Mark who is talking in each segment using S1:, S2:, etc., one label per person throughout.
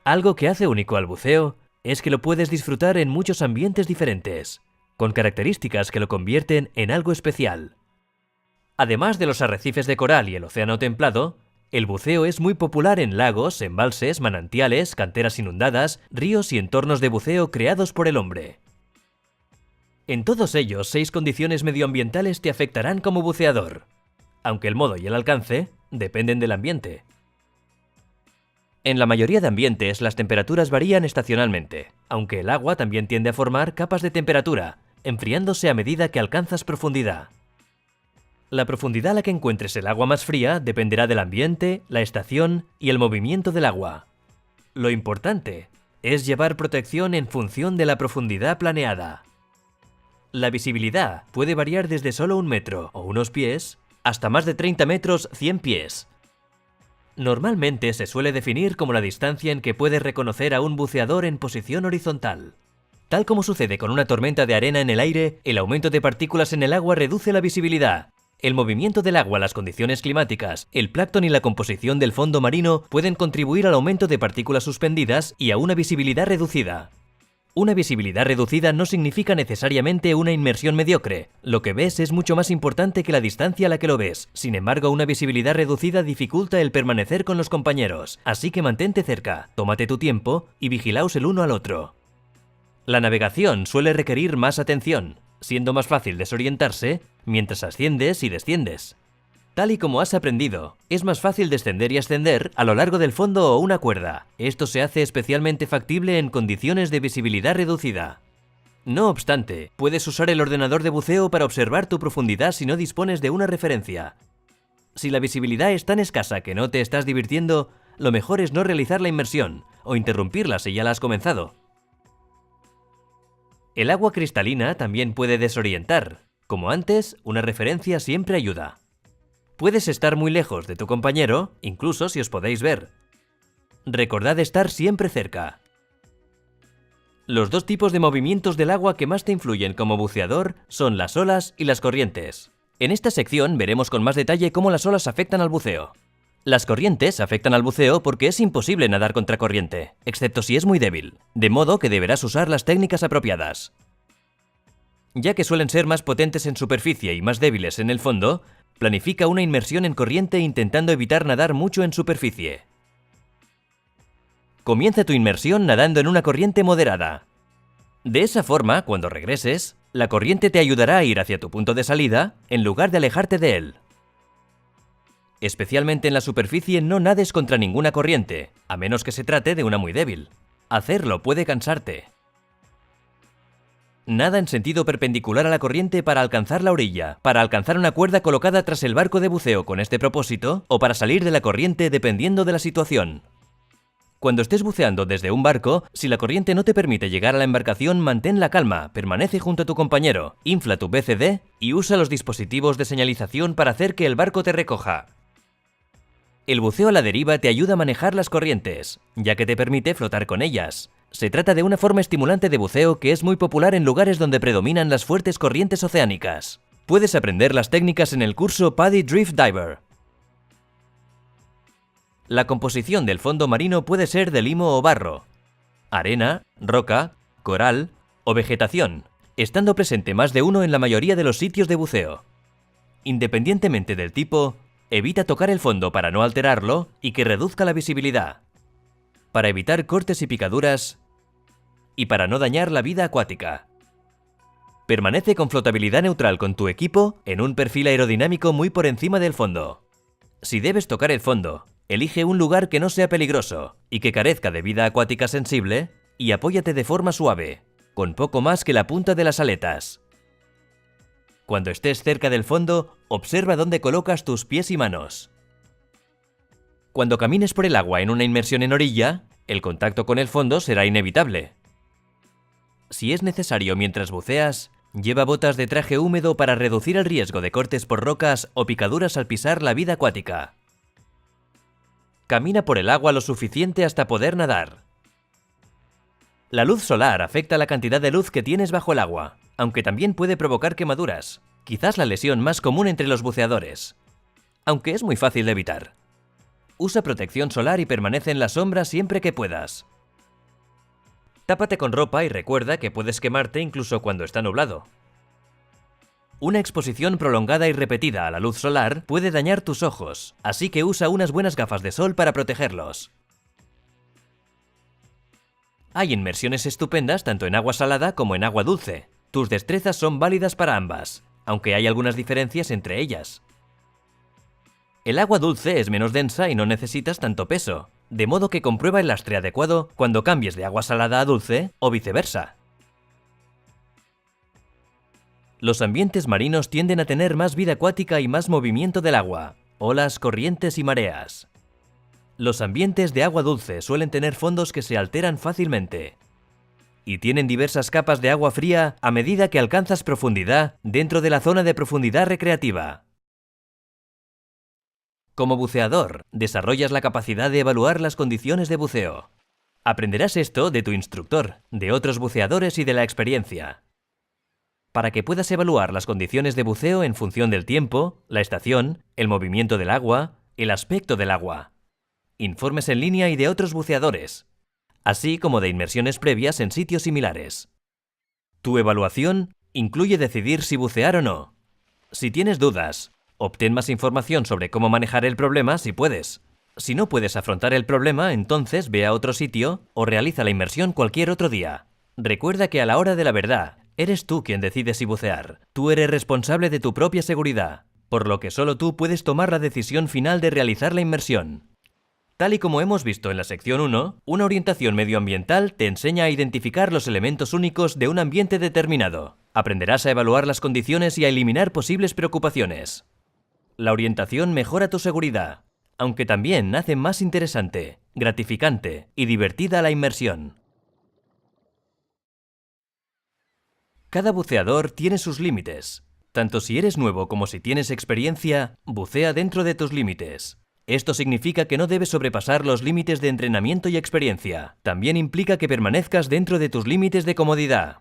S1: Algo que hace único al buceo es que lo puedes disfrutar en muchos ambientes diferentes, con características que lo convierten en algo especial. Además de los arrecifes de coral y el océano templado, el buceo es muy popular en lagos, embalses, manantiales, canteras inundadas, ríos y entornos de buceo creados por el hombre. En todos ellos, 6 condiciones medioambientales te afectarán como buceador, aunque el modo y el alcance dependen del ambiente. En la mayoría de ambientes, las temperaturas varían estacionalmente, aunque el agua también tiende a formar capas de temperatura, enfriándose a medida que alcanzas profundidad. La profundidad a la que encuentres el agua más fría dependerá del ambiente, la estación y el movimiento del agua. Lo importante es llevar protección en función de la profundidad planeada. La visibilidad puede variar desde solo 1 metro o unos pies hasta más de 30 metros 100 pies. Normalmente se suele definir como la distancia en que puedes reconocer a un buceador en posición horizontal. Tal como sucede con una tormenta de arena en el aire, el aumento de partículas en el agua reduce la visibilidad. El movimiento del agua, las condiciones climáticas, el plancton y la composición del fondo marino pueden contribuir al aumento de partículas suspendidas y a una visibilidad reducida. Una visibilidad reducida no significa necesariamente una inmersión mediocre. Lo que ves es mucho más importante que la distancia a la que lo ves. Sin embargo, una visibilidad reducida dificulta el permanecer con los compañeros. Así que mantente cerca, tómate tu tiempo y vigilaos el uno al otro. La navegación suele requerir más atención, siendo más fácil desorientarse mientras asciendes y desciendes. Tal y como has aprendido, es más fácil descender y ascender a lo largo del fondo o una cuerda. Esto se hace especialmente factible en condiciones de visibilidad reducida. No obstante, puedes usar el ordenador de buceo para observar tu profundidad si no dispones de una referencia. Si la visibilidad es tan escasa que no te estás divirtiendo, lo mejor es no realizar la inmersión o interrumpirla si ya la has comenzado. El agua cristalina también puede desorientar. Como antes, una referencia siempre ayuda. Puedes estar muy lejos de tu compañero, incluso si os podéis ver. Recordad estar siempre cerca. Los 2 tipos de movimientos del agua que más te influyen como buceador son las olas y las corrientes. En esta sección veremos con más detalle cómo las olas afectan al buceo. Las corrientes afectan al buceo porque es imposible nadar contra corriente, excepto si es muy débil, de modo que deberás usar las técnicas apropiadas. Ya que suelen ser más potentes en superficie y más débiles en el fondo, planifica una inmersión en corriente intentando evitar nadar mucho en superficie. Comienza tu inmersión nadando en una corriente moderada. De esa forma, cuando regreses, la corriente te ayudará a ir hacia tu punto de salida en lugar de alejarte de él. Especialmente en la superficie, no nades contra ninguna corriente, a menos que se trate de una muy débil. Hacerlo puede cansarte. Nada en sentido perpendicular a la corriente para alcanzar la orilla, para alcanzar una cuerda colocada tras el barco de buceo con este propósito, o para salir de la corriente dependiendo de la situación. Cuando estés buceando desde un barco, si la corriente no te permite llegar a la embarcación, mantén la calma, permanece junto a tu compañero, infla tu BCD y usa los dispositivos de señalización para hacer que el barco te recoja. El buceo a la deriva te ayuda a manejar las corrientes, ya que te permite flotar con ellas. Se trata de una forma estimulante de buceo que es muy popular en lugares donde predominan las fuertes corrientes oceánicas. Puedes aprender las técnicas en el curso PADI Drift Diver. La composición del fondo marino puede ser de limo o barro, arena, roca, coral o vegetación, estando presente más de uno en la mayoría de los sitios de buceo. Independientemente del tipo, evita tocar el fondo para no alterarlo y que reduzca la visibilidad. Para evitar cortes y picaduras, y para no dañar la vida acuática. Permanece con flotabilidad neutral con tu equipo en un perfil aerodinámico muy por encima del fondo. Si debes tocar el fondo, elige un lugar que no sea peligroso y que carezca de vida acuática sensible y apóyate de forma suave, con poco más que la punta de las aletas. Cuando estés cerca del fondo, observa dónde colocas tus pies y manos. Cuando camines por el agua en una inmersión en orilla, el contacto con el fondo será inevitable. Si es necesario mientras buceas, lleva botas de traje húmedo para reducir el riesgo de cortes por rocas o picaduras al pisar la vida acuática. Camina por el agua lo suficiente hasta poder nadar. La luz solar afecta la cantidad de luz que tienes bajo el agua, aunque también puede provocar quemaduras, quizás la lesión más común entre los buceadores, aunque es muy fácil de evitar. Usa protección solar y permanece en la sombra siempre que puedas. Tápate con ropa y recuerda que puedes quemarte incluso cuando está nublado. Una exposición prolongada y repetida a la luz solar puede dañar tus ojos, así que usa unas buenas gafas de sol para protegerlos. Hay inmersiones estupendas tanto en agua salada como en agua dulce. Tus destrezas son válidas para ambas, aunque hay algunas diferencias entre ellas. El agua dulce es menos densa y no necesitas tanto peso, de modo que comprueba el lastre adecuado cuando cambies de agua salada a dulce o viceversa. Los ambientes marinos tienden a tener más vida acuática y más movimiento del agua, olas, corrientes y mareas. Los ambientes de agua dulce suelen tener fondos que se alteran fácilmente y tienen diversas capas de agua fría a medida que alcanzas profundidad dentro de la zona de profundidad recreativa. Como buceador, desarrollas la capacidad de evaluar las condiciones de buceo. Aprenderás esto de tu instructor, de otros buceadores y de la experiencia. Para que puedas evaluar las condiciones de buceo en función del tiempo, la estación, el movimiento del agua, el aspecto del agua. Informes en línea y de otros buceadores, así como de inmersiones previas en sitios similares. Tu evaluación incluye decidir si bucear o no. Si tienes dudas, obtén más información sobre cómo manejar el problema si puedes. Si no puedes afrontar el problema, entonces ve a otro sitio o realiza la inmersión cualquier otro día. Recuerda que a la hora de la verdad, eres tú quien decide si bucear. Tú eres responsable de tu propia seguridad, por lo que solo tú puedes tomar la decisión final de realizar la inmersión. Tal y como hemos visto en la sección 1, una orientación medioambiental te enseña a identificar los elementos únicos de un ambiente determinado. Aprenderás a evaluar las condiciones y a eliminar posibles preocupaciones. La orientación mejora tu seguridad, aunque también hace más interesante, gratificante y divertida la inmersión. Cada buceador tiene sus límites. Tanto si eres nuevo como si tienes experiencia, bucea dentro de tus límites. Esto significa que no debes sobrepasar los límites de entrenamiento y experiencia. También implica que permanezcas dentro de tus límites de comodidad.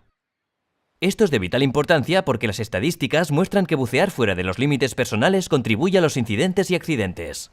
S1: Esto es de vital importancia porque las estadísticas muestran que bucear fuera de los límites personales contribuye a los incidentes y accidentes.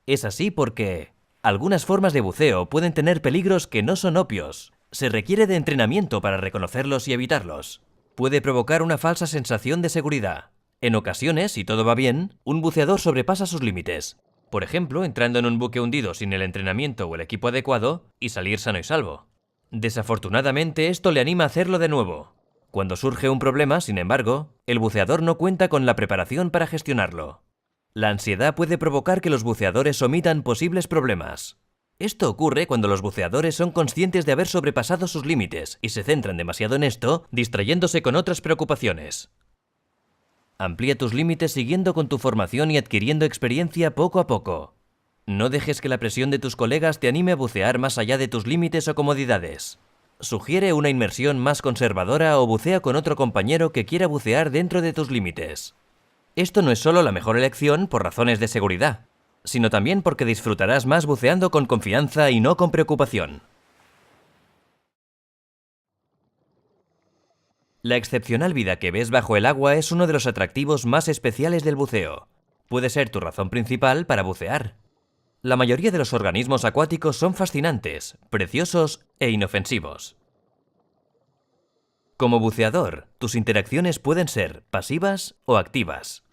S1: Es así porque algunas formas de buceo pueden tener peligros que no son obvios. Se requiere de entrenamiento para reconocerlos y evitarlos. Puede provocar una falsa sensación de seguridad. En ocasiones, si todo va bien, un buceador sobrepasa sus límites. Por ejemplo, entrando en un buque hundido sin el entrenamiento o el equipo adecuado y salir sano y salvo. Desafortunadamente, esto le anima a hacerlo de nuevo. Cuando surge un problema, sin embargo, el buceador no cuenta con la preparación para gestionarlo. La ansiedad puede provocar que los buceadores omitan posibles problemas. Esto ocurre cuando los buceadores son conscientes de haber sobrepasado sus límites y se centran demasiado en esto, distrayéndose con otras preocupaciones. Amplía tus límites siguiendo con tu formación y adquiriendo experiencia poco a poco. No dejes que la presión de tus colegas te anime a bucear más allá de tus límites o comodidades. Sugiere una inmersión más conservadora o bucea con otro compañero que quiera bucear dentro de tus límites. Esto no es solo la mejor elección por razones de seguridad, sino también porque disfrutarás más buceando con confianza y no con preocupación. La excepcional vida que ves bajo el agua es uno de los atractivos más especiales del buceo. Puede ser tu razón principal para bucear. La mayoría de los organismos acuáticos son fascinantes, preciosos e inofensivos. Como buceador, tus interacciones pueden ser pasivas o activas.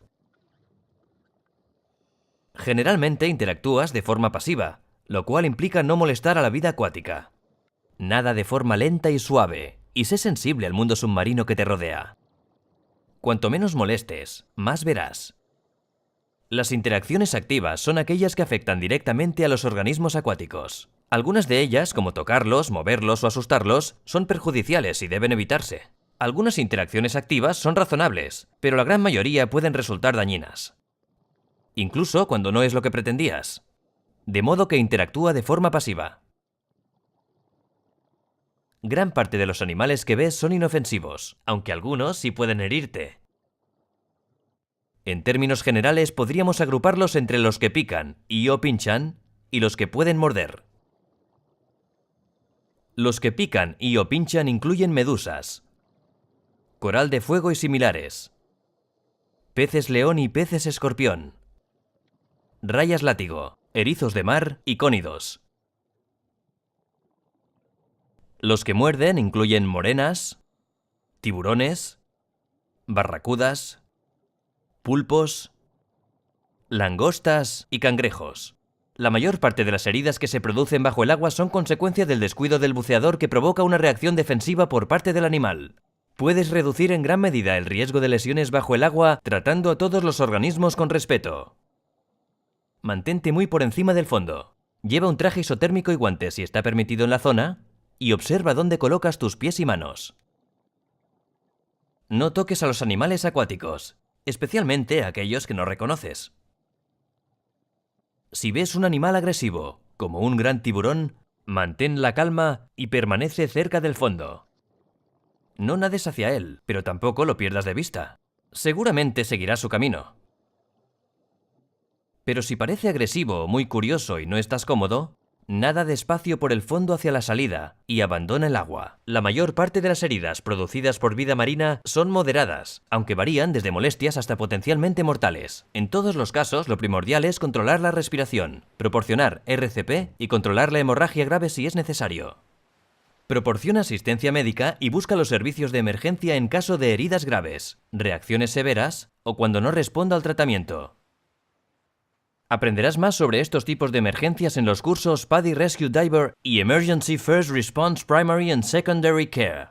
S1: Generalmente interactúas de forma pasiva, lo cual implica no molestar a la vida acuática. Nada de forma lenta y suave, y sé sensible al mundo submarino que te rodea. Cuanto menos molestes, más verás. Las interacciones activas son aquellas que afectan directamente a los organismos acuáticos. Algunas de ellas, como tocarlos, moverlos o asustarlos, son perjudiciales y deben evitarse. Algunas interacciones activas son razonables, pero la gran mayoría pueden resultar dañinas. Incluso cuando no es lo que pretendías. De modo que interactúa de forma pasiva. Gran parte de los animales que ves son inofensivos, aunque algunos sí pueden herirte. En términos generales podríamos agruparlos entre los que pican y/o pinchan y los que pueden morder. Los que pican y/o pinchan incluyen medusas, coral de fuego y similares, peces león y peces escorpión, rayas látigo, erizos de mar y cónidos. Los que muerden incluyen morenas, tiburones, barracudas, pulpos, langostas y cangrejos. La mayor parte de las heridas que se producen bajo el agua son consecuencia del descuido del buceador que provoca una reacción defensiva por parte del animal. Puedes reducir en gran medida el riesgo de lesiones bajo el agua tratando a todos los organismos con respeto. Mantente muy por encima del fondo. Lleva un traje isotérmico y guantes si está permitido en la zona, y observa dónde colocas tus pies y manos. No toques a los animales acuáticos, especialmente a aquellos que no reconoces. Si ves un animal agresivo, como un gran tiburón, mantén la calma y permanece cerca del fondo. No nades hacia él, pero tampoco lo pierdas de vista. Seguramente seguirá su camino. Pero si parece agresivo o muy curioso y no estás cómodo, nada despacio por el fondo hacia la salida y abandona el agua. La mayor parte de las heridas producidas por vida marina son moderadas, aunque varían desde molestias hasta potencialmente mortales. En todos los casos, lo primordial es controlar la respiración, proporcionar RCP y controlar la hemorragia grave si es necesario. Proporciona asistencia médica y busca los servicios de emergencia en caso de heridas graves, reacciones severas o cuando no responda al tratamiento. Aprenderás más sobre estos tipos de emergencias en los cursos PADI Rescue Diver y Emergency First Response Primary and Secondary Care.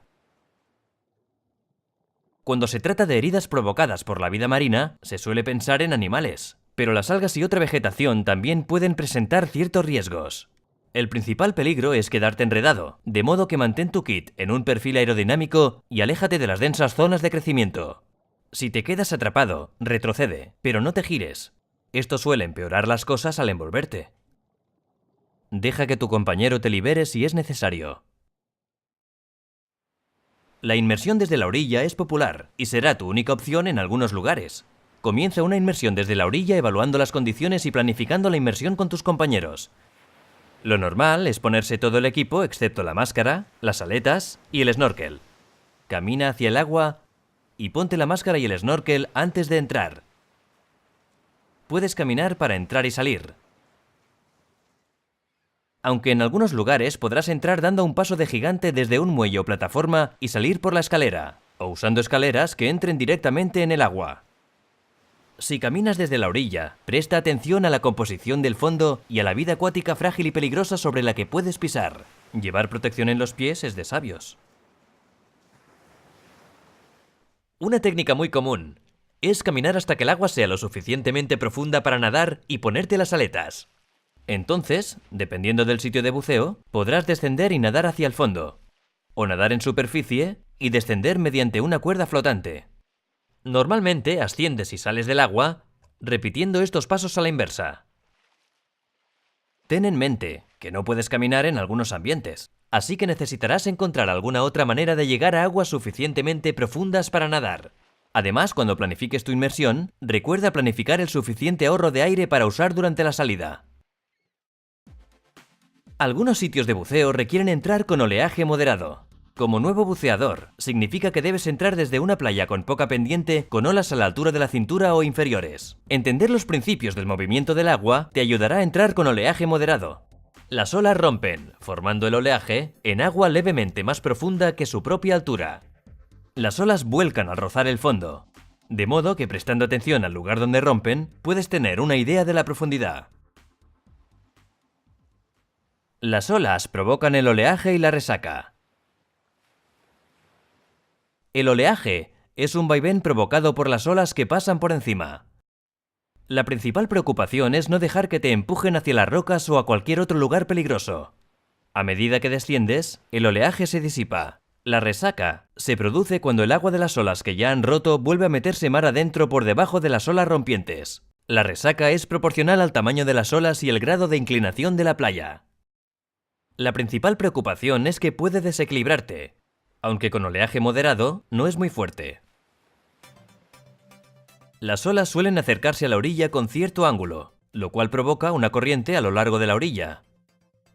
S1: Cuando se trata de heridas provocadas por la vida marina, se suele pensar en animales, pero las algas y otra vegetación también pueden presentar ciertos riesgos. El principal peligro es quedarte enredado, de modo que mantén tu kit en un perfil aerodinámico y aléjate de las densas zonas de crecimiento. Si te quedas atrapado, retrocede, pero no te gires. Esto suele empeorar las cosas al envolverte. Deja que tu compañero te libere si es necesario. La inmersión desde la orilla es popular y será tu única opción en algunos lugares. Comienza una inmersión desde la orilla evaluando las condiciones y planificando la inmersión con tus compañeros. Lo normal es ponerse todo el equipo excepto la máscara, las aletas y el snorkel. Camina hacia el agua y ponte la máscara y el snorkel antes de entrar. Puedes caminar para entrar y salir. Aunque en algunos lugares podrás entrar dando un paso de gigante desde un muelle o plataforma y salir por la escalera, o usando escaleras que entren directamente en el agua. Si caminas desde la orilla, presta atención a la composición del fondo y a la vida acuática frágil y peligrosa sobre la que puedes pisar. Llevar protección en los pies es de sabios. Una técnica muy común es caminar hasta que el agua sea lo suficientemente profunda para nadar y ponerte las aletas. Entonces, dependiendo del sitio de buceo, podrás descender y nadar hacia el fondo, o nadar en superficie y descender mediante una cuerda flotante. Normalmente asciendes y sales del agua, repitiendo estos pasos a la inversa. Ten en mente que no puedes caminar en algunos ambientes, así que necesitarás encontrar alguna otra manera de llegar a aguas suficientemente profundas para nadar. Además, cuando planifiques tu inmersión, recuerda planificar el suficiente ahorro de aire para usar durante la salida. Algunos sitios de buceo requieren entrar con oleaje moderado. Como nuevo buceador, significa que debes entrar desde una playa con poca pendiente con olas a la altura de la cintura o inferiores. Entender los principios del movimiento del agua te ayudará a entrar con oleaje moderado. Las olas rompen, formando el oleaje, en agua levemente más profunda que su propia altura. Las olas vuelcan al rozar el fondo, de modo que prestando atención al lugar donde rompen, puedes tener una idea de la profundidad. Las olas provocan el oleaje y la resaca. El oleaje es un vaivén provocado por las olas que pasan por encima. La principal preocupación es no dejar que te empujen hacia las rocas o a cualquier otro lugar peligroso. A medida que desciendes, el oleaje se disipa. La resaca se produce cuando el agua de las olas que ya han roto vuelve a meterse mar adentro por debajo de las olas rompientes. La resaca es proporcional al tamaño de las olas y el grado de inclinación de la playa. La principal preocupación es que puede desequilibrarte, aunque con oleaje moderado no es muy fuerte. Las olas suelen acercarse a la orilla con cierto ángulo, lo cual provoca una corriente a lo largo de la orilla.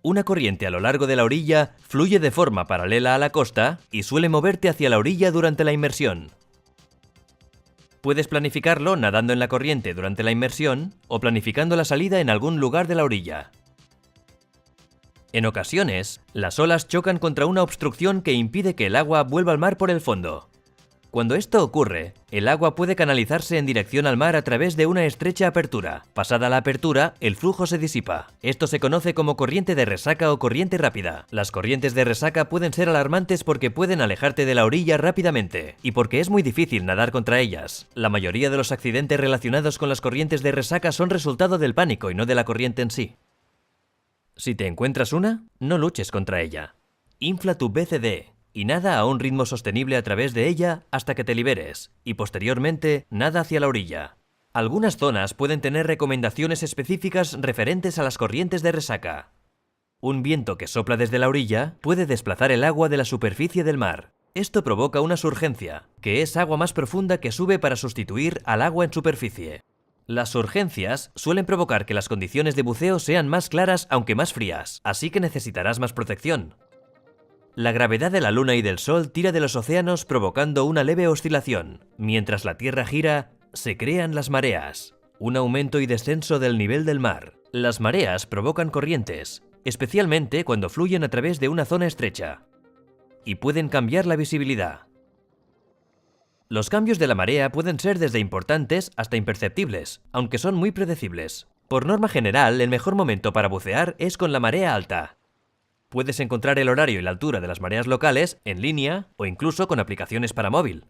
S1: Una corriente a lo largo de la orilla fluye de forma paralela a la costa y suele moverte hacia la orilla durante la inmersión. Puedes planificarlo nadando en la corriente durante la inmersión o planificando la salida en algún lugar de la orilla. En ocasiones, las olas chocan contra una obstrucción que impide que el agua vuelva al mar por el fondo. Cuando esto ocurre, el agua puede canalizarse en dirección al mar a través de una estrecha apertura. Pasada la apertura, el flujo se disipa. Esto se conoce como corriente de resaca o corriente rápida. Las corrientes de resaca pueden ser alarmantes porque pueden alejarte de la orilla rápidamente, y porque es muy difícil nadar contra ellas. La mayoría de los accidentes relacionados con las corrientes de resaca son resultado del pánico y no de la corriente en sí. Si te encuentras una, no luches contra ella. Infla tu BCD y nada a un ritmo sostenible a través de ella hasta que te liberes, y posteriormente nada hacia la orilla. Algunas zonas pueden tener recomendaciones específicas referentes a las corrientes de resaca. Un viento que sopla desde la orilla puede desplazar el agua de la superficie del mar. Esto provoca una surgencia, que es agua más profunda que sube para sustituir al agua en superficie. Las surgencias suelen provocar que las condiciones de buceo sean más claras aunque más frías, así que necesitarás más protección. La gravedad de la Luna y del Sol tira de los océanos provocando una leve oscilación. Mientras la Tierra gira, se crean las mareas, un aumento y descenso del nivel del mar. Las mareas provocan corrientes, especialmente cuando fluyen a través de una zona estrecha, y pueden cambiar la visibilidad. Los cambios de la marea pueden ser desde importantes hasta imperceptibles, aunque son muy predecibles. Por norma general, el mejor momento para bucear es con la marea alta. Puedes encontrar el horario y la altura de las mareas locales en línea o incluso con aplicaciones para móvil.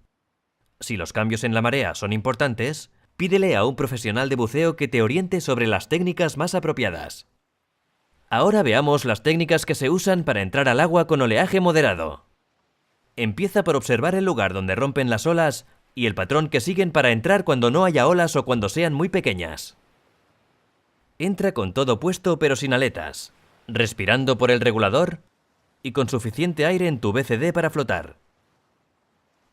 S1: Si los cambios en la marea son importantes, pídele a un profesional de buceo que te oriente sobre las técnicas más apropiadas. Ahora veamos las técnicas que se usan para entrar al agua con oleaje moderado. Empieza por observar el lugar donde rompen las olas y el patrón que siguen para entrar cuando no haya olas o cuando sean muy pequeñas. Entra con todo puesto pero sin aletas, respirando por el regulador y con suficiente aire en tu BCD para flotar.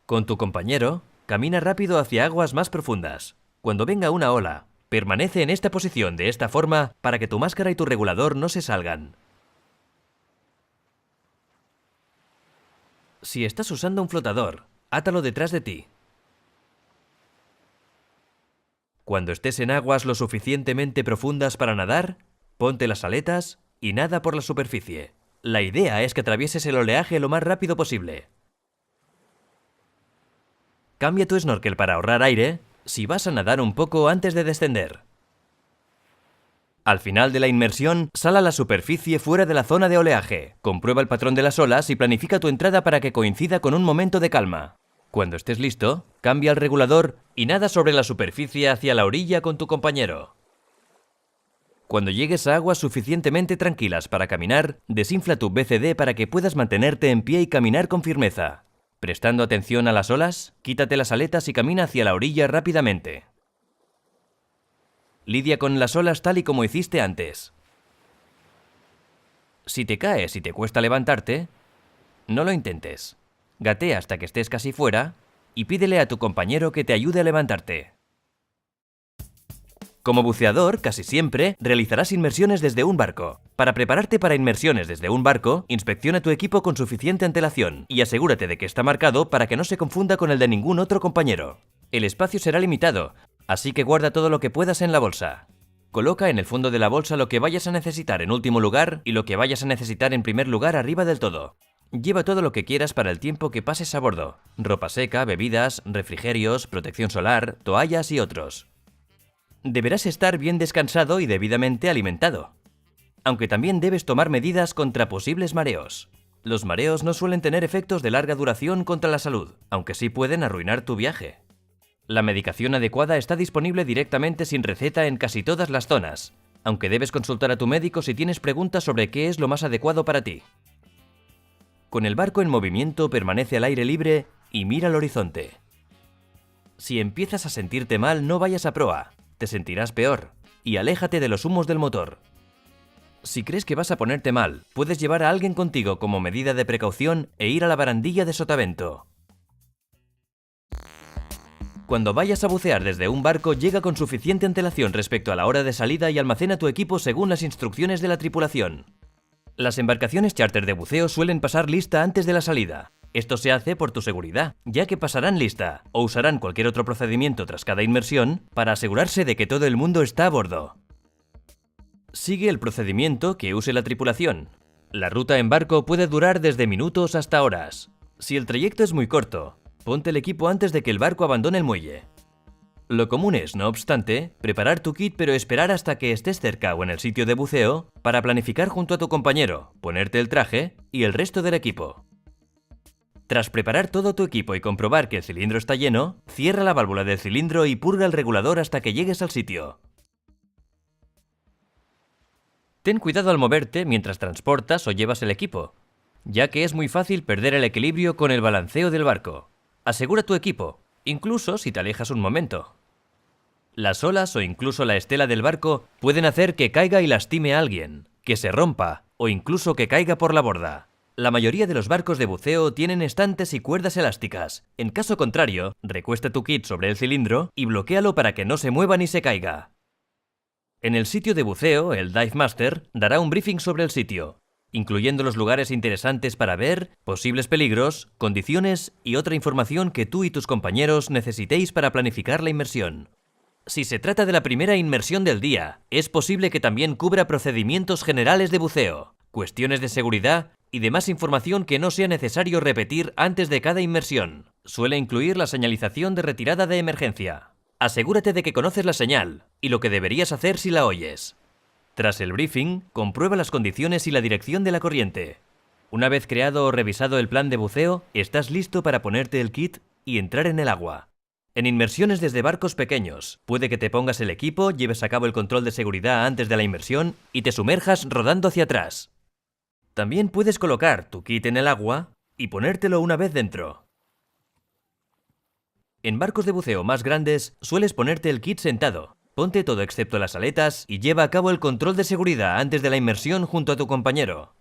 S1: Con tu compañero, camina rápido hacia aguas más profundas. Cuando venga una ola, permanece en esta posición de esta forma para que tu máscara y tu regulador no se salgan. Si estás usando un flotador, átalo detrás de ti. Cuando estés en aguas lo suficientemente profundas para nadar, ponte las aletas y nada por la superficie. La idea es que atravieses el oleaje lo más rápido posible. Cambia tu snorkel para ahorrar aire si vas a nadar un poco antes de descender. Al final de la inmersión, sal a la superficie fuera de la zona de oleaje. Comprueba el patrón de las olas y planifica tu entrada para que coincida con un momento de calma. Cuando estés listo, cambia el regulador y nada sobre la superficie hacia la orilla con tu compañero. Cuando llegues a aguas suficientemente tranquilas para caminar, desinfla tu BCD para que puedas mantenerte en pie y caminar con firmeza. Prestando atención a las olas, quítate las aletas y camina hacia la orilla rápidamente. Lidia con las olas tal y como hiciste antes. Si te caes y te cuesta levantarte, no lo intentes. Gatea hasta que estés casi fuera y pídele a tu compañero que te ayude a levantarte. Como buceador, casi siempre, realizarás inmersiones desde un barco. Para prepararte para inmersiones desde un barco, inspecciona tu equipo con suficiente antelación y asegúrate de que está marcado para que no se confunda con el de ningún otro compañero. El espacio será limitado, así que guarda todo lo que puedas en la bolsa. Coloca en el fondo de la bolsa lo que vayas a necesitar en último lugar y lo que vayas a necesitar en primer lugar arriba del todo. Lleva todo lo que quieras para el tiempo que pases a bordo. Ropa seca, bebidas, refrigerios, protección solar, toallas y otros. Deberás estar bien descansado y debidamente alimentado. Aunque también debes tomar medidas contra posibles mareos. Los mareos no suelen tener efectos de larga duración contra la salud, aunque sí pueden arruinar tu viaje. La medicación adecuada está disponible directamente sin receta en casi todas las zonas, aunque debes consultar a tu médico si tienes preguntas sobre qué es lo más adecuado para ti. Con el barco en movimiento, permanece al aire libre y mira al horizonte. Si empiezas a sentirte mal, no vayas a proa, te sentirás peor, y aléjate de los humos del motor. Si crees que vas a ponerte mal, puedes llevar a alguien contigo como medida de precaución e ir a la barandilla de sotavento. Cuando vayas a bucear desde un barco, llega con suficiente antelación respecto a la hora de salida y almacena tu equipo según las instrucciones de la tripulación. Las embarcaciones charter de buceo suelen pasar lista antes de la salida. Esto se hace por tu seguridad, ya que pasarán lista o usarán cualquier otro procedimiento tras cada inmersión para asegurarse de que todo el mundo está a bordo. Sigue el procedimiento que use la tripulación. La ruta en barco puede durar desde minutos hasta horas. Si el trayecto es muy corto, ponte el equipo antes de que el barco abandone el muelle. Lo común es, no obstante, preparar tu kit pero esperar hasta que estés cerca o en el sitio de buceo para planificar junto a tu compañero, ponerte el traje y el resto del equipo. Tras preparar todo tu equipo y comprobar que el cilindro está lleno, cierra la válvula del cilindro y purga el regulador hasta que llegues al sitio. Ten cuidado al moverte mientras transportas o llevas el equipo, ya que es muy fácil perder el equilibrio con el balanceo del barco. Asegura tu equipo, incluso si te alejas un momento. Las olas o incluso la estela del barco pueden hacer que caiga y lastime a alguien, que se rompa o incluso que caiga por la borda. La mayoría de los barcos de buceo tienen estantes y cuerdas elásticas. En caso contrario, recuesta tu kit sobre el cilindro y bloquéalo para que no se mueva ni se caiga. En el sitio de buceo, el Dive Master dará un briefing sobre el sitio, incluyendo los lugares interesantes para ver, posibles peligros, condiciones y otra información que tú y tus compañeros necesitéis para planificar la inmersión. Si se trata de la primera inmersión del día, es posible que también cubra procedimientos generales de buceo, cuestiones de seguridad y demás información que no sea necesario repetir antes de cada inmersión. Suele incluir la señalización de retirada de emergencia. Asegúrate de que conoces la señal y lo que deberías hacer si la oyes. Tras el briefing, comprueba las condiciones y la dirección de la corriente. Una vez creado o revisado el plan de buceo, estás listo para ponerte el kit y entrar en el agua. En inmersiones desde barcos pequeños, puede que te pongas el equipo, lleves a cabo el control de seguridad antes de la inmersión y te sumerjas rodando hacia atrás. También puedes colocar tu kit en el agua y ponértelo una vez dentro. En barcos de buceo más grandes, sueles ponerte el kit sentado. Ponte todo excepto las aletas y lleva a cabo el control de seguridad antes de la inmersión junto a tu compañero.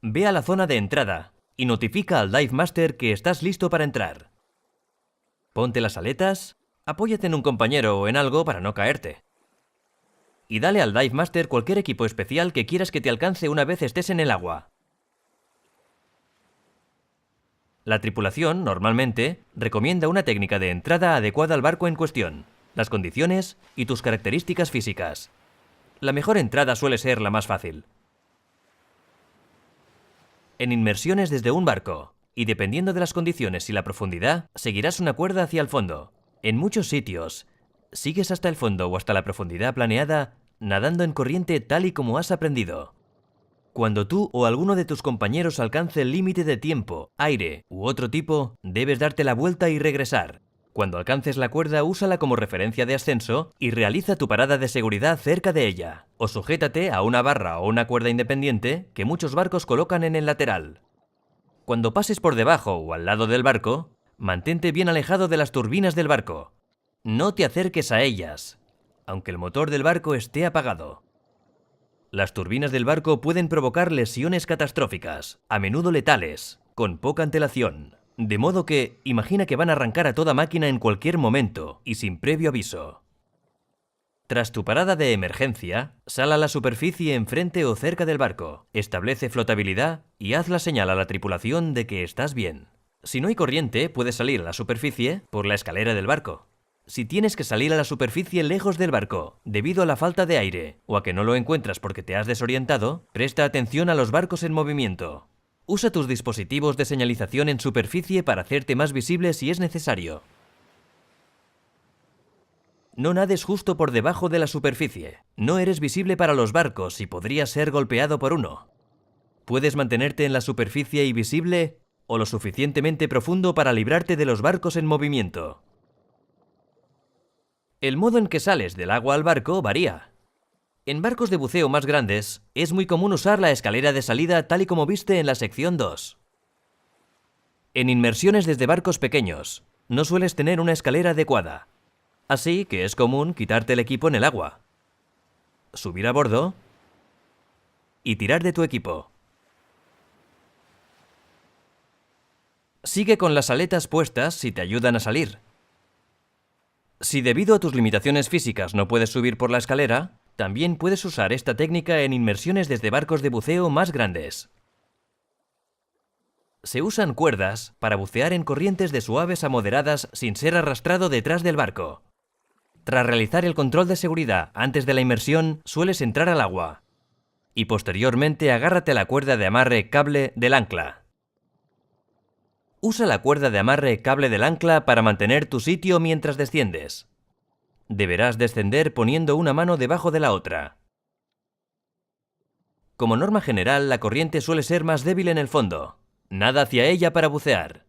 S1: Ve a la zona de entrada y notifica al Dive Master que estás listo para entrar. Ponte las aletas, apóyate en un compañero o en algo para no caerte. Y dale al Dive Master cualquier equipo especial que quieras que te alcance una vez estés en el agua. La tripulación, normalmente, recomienda una técnica de entrada adecuada al barco en cuestión, las condiciones y tus características físicas. La mejor entrada suele ser la más fácil. En inmersiones desde un barco, y dependiendo de las condiciones y la profundidad, seguirás una cuerda hacia el fondo. En muchos sitios, sigues hasta el fondo o hasta la profundidad planeada, nadando en corriente tal y como has aprendido. Cuando tú o alguno de tus compañeros alcance el límite de tiempo, aire u otro tipo, debes darte la vuelta y regresar. Cuando alcances la cuerda, úsala como referencia de ascenso y realiza tu parada de seguridad cerca de ella. O sujétate a una barra o una cuerda independiente que muchos barcos colocan en el lateral. Cuando pases por debajo o al lado del barco, mantente bien alejado de las turbinas del barco. No te acerques a ellas, aunque el motor del barco esté apagado. Las turbinas del barco pueden provocar lesiones catastróficas, a menudo letales, con poca antelación. De modo que, imagina que van a arrancar a toda máquina en cualquier momento y sin previo aviso. Tras tu parada de emergencia, sal a la superficie enfrente o cerca del barco, establece flotabilidad y haz la señal a la tripulación de que estás bien. Si no hay corriente, puedes salir a la superficie por la escalera del barco. Si tienes que salir a la superficie lejos del barco, debido a la falta de aire o a que no lo encuentras porque te has desorientado, presta atención a los barcos en movimiento. Usa tus dispositivos de señalización en superficie para hacerte más visible si es necesario. No nades justo por debajo de la superficie. No eres visible para los barcos y podrías ser golpeado por uno. Puedes mantenerte en la superficie y visible o lo suficientemente profundo para librarte de los barcos en movimiento. El modo en que sales del agua al barco varía. En barcos de buceo más grandes, es muy común usar la escalera de salida tal y como viste en la sección 2. En inmersiones desde barcos pequeños, no sueles tener una escalera adecuada. Así que es común quitarte el equipo en el agua, subir a bordo y tirar de tu equipo. Sigue con las aletas puestas si te ayudan a salir. Si debido a tus limitaciones físicas no puedes subir por la escalera, también puedes usar esta técnica en inmersiones desde barcos de buceo más grandes. Se usan cuerdas para bucear en corrientes de suaves a moderadas sin ser arrastrado detrás del barco. Tras realizar el control de seguridad antes de la inmersión, sueles entrar al agua. y posteriormente agárrate a la cuerda de amarre cable del ancla. Usa la cuerda de amarre cable del ancla para mantener tu sitio mientras desciendes. Deberás descender poniendo una mano debajo de la otra. Como norma general, la corriente suele ser más débil en el fondo. Nada hacia ella para bucear.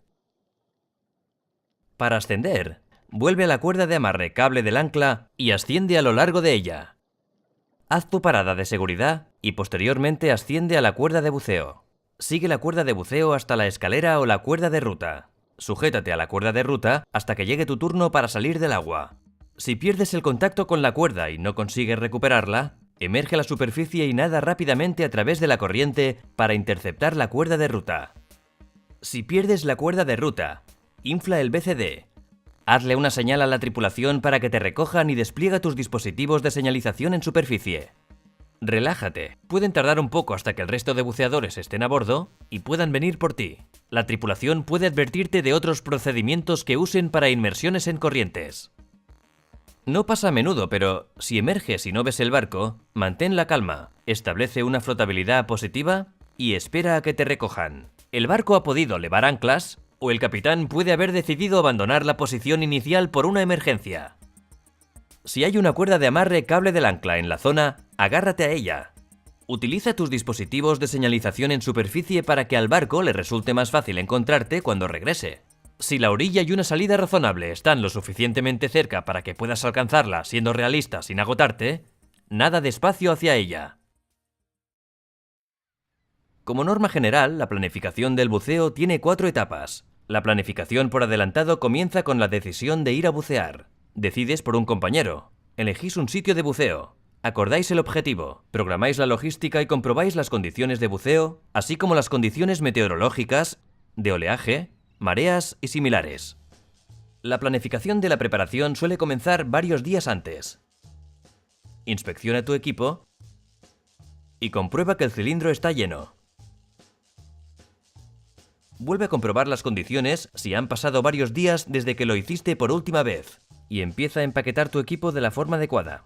S1: Para ascender, vuelve a la cuerda de amarre cable del ancla y asciende a lo largo de ella. Haz tu parada de seguridad y posteriormente asciende a la cuerda de buceo. Sigue la cuerda de buceo hasta la escalera o la cuerda de ruta. Sujétate a la cuerda de ruta hasta que llegue tu turno para salir del agua. Si pierdes el contacto con la cuerda y no consigues recuperarla, emerge a la superficie y nada rápidamente a través de la corriente para interceptar la cuerda de ruta. Si pierdes la cuerda de ruta, infla el BCD. Hazle una señal a la tripulación para que te recojan y despliega tus dispositivos de señalización en superficie. Relájate, pueden tardar un poco hasta que el resto de buceadores estén a bordo y puedan venir por ti. La tripulación puede advertirte de otros procedimientos que usen para inmersiones en corrientes. No pasa a menudo, pero si emerges y no ves el barco, mantén la calma, establece una flotabilidad positiva y espera a que te recojan. El barco ha podido levar anclas, o el capitán puede haber decidido abandonar la posición inicial por una emergencia. Si hay una cuerda de amarre cable del ancla en la zona, agárrate a ella. Utiliza tus dispositivos de señalización en superficie para que al barco le resulte más fácil encontrarte cuando regrese. Si la orilla y una salida razonable están lo suficientemente cerca para que puedas alcanzarla siendo realista sin agotarte, nada despacio hacia ella. Como norma general, la planificación del buceo tiene 4 etapas. La planificación por adelantado comienza con la decisión de ir a bucear. Decides por un compañero. Elegís un sitio de buceo. Acordáis el objetivo. Programáis la logística y comprobáis las condiciones de buceo, así como las condiciones meteorológicas, de oleaje, mareas y similares. La planificación de la preparación suele comenzar varios días antes. Inspecciona tu equipo y comprueba que el cilindro está lleno. Vuelve a comprobar las condiciones si han pasado varios días desde que lo hiciste por última vez y empieza a empaquetar tu equipo de la forma adecuada.